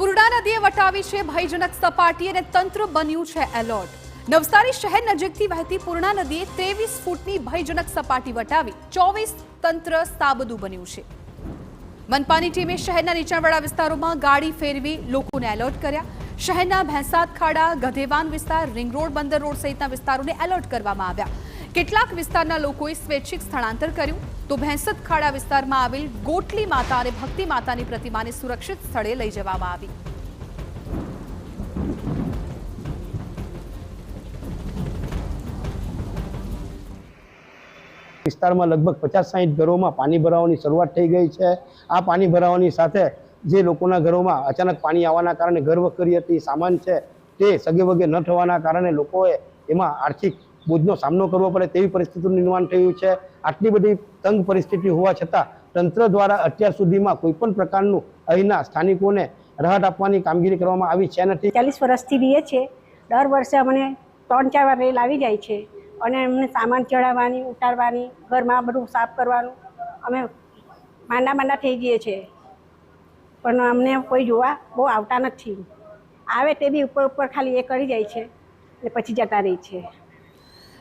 પૂર્ણા નદીએ વટાવી છે ભયજનક સપાટી અને તંત્ર બન્યું છે એલર્ટ। નવસારી શહેર નજીકથી વહેતી પૂર્ણા નદીએ 23 ફૂટની ભયજનક સપાટી વટાવી 24 તંત્ર સાબદું બન્યું છે। મનપાની ટીમે શહેરના નીચાણવાળા વિસ્તારોમાં ગાડી ફેરવી લોકોને એલર્ટ કર્યા। શહેરના ભેંસાદ ખાડા, ગધેવાન વિસ્તાર, રિંગ રોડ, બંદર રોડ સહિતના વિસ્તારોને એલર્ટ કરવામાં આવ્યા। કેટલાક વિસ્તારના લોકોએ સ્વૈચ્છિક સ્થળાંતર કર્યું તો ભેંસદ ખાડા વિસ્તારમાં આવેલ ગોટલી માતા અને ભક્તિ માતાની પ્રતિમાને સુરક્ષિત સ્થળે લઈ જવામાં આવી। વિસ્તારમાં લગભગ 50-60 ઘરોમાં પાણી ભરાવાની શરૂઆત થઈ ગઈ છે। આ પાણી ભરાવાની સાથે જે લોકોના ઘરોમાં અચાનક પાણી આવવાના કારણે ઘર વખરી હતી, સામાન છે તે સગે વગે ન થવાના કારણે લોકોએ એમાં આર્થિક બોજનો સામનો કરવો પડે તેવી પરિસ્થિતિનું નિર્માણ થયું છે। આટલી બધી તંગ પરિસ્થિતિ હોવા છતાં તંત્ર દ્વારા અત્યાર સુધીમાં કોઈ પણ પ્રકારનું અહીંના સ્થાનિકોને રાહત આપવાની કામગીરી કરવામાં આવી છે નથી। 40 વર્ષથી રહીએ છીએ। દર વર્ષે અમને 3-4 વાર રેલ આવી જાય છે અને અમને સામાન ચડાવવાની, ઉતારવાની, ઘરમાં બધું સાફ કરવાનું અમે માંડા થઈ જઈએ છીએ, પણ અમને કોઈ જોવા બહુ આવતા નથી। આવે તે બી ઉપર ખાલી એ કરી જાય છે અને પછી જતા રહી છે।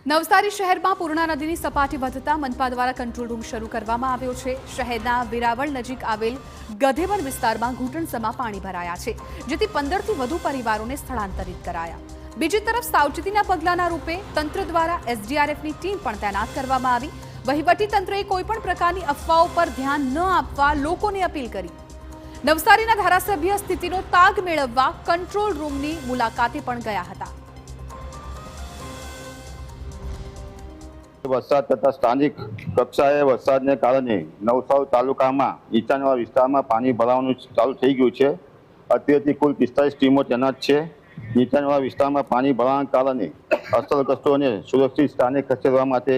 નવસારી શહેરમાં પૂર્ણા નદીની સપાટી વધતા મનપા દ્વારા કંટ્રોલ રૂમ શરૂ કરવામાં આવ્યો છે। શહેરના વેરાવળ નજીક આવેલ ગધેવન વિસ્તારમાં ઘૂંટણસમાં પાણી ભરાયા છે, જેથી 15થી વધુ પરિવારોને સ્થળાંતરિત કરાયા। બીજી તરફ સાવચેતીના પગલાના રૂપે તંત્ર દ્વારા એસડીઆરએફની ટીમ પણ તૈનાત કરવામાં આવી। વહીવટી તંત્રએ કોઈપણ પ્રકારની અફવાઓ પર ધ્યાન ન આપવા લોકોને અપીલ કરી। નવસારીના ધારાસભ્ય સ્થિતિનો તાગ મેળવવા કંટ્રોલ રૂમની મુલાકાતે પણ ગયા હતા। વરસાદ તથા સ્થાનિક કક્ષાએ વરસાદને કારણે નવસારી તાલુકામાં નીચાણવાળા વિસ્તારમાં પાણી ભરાવાનું ચાલુ થઈ ગયું છે। અત્યારથી કુલ 45 ટીમો તૈનાત છે। નીચાણવાળા વિસ્તારમાં પાણી ભરાવાના કારણે અસરગ્રસ્તોને સુરક્ષિત સ્થાને ખસેડવા માટે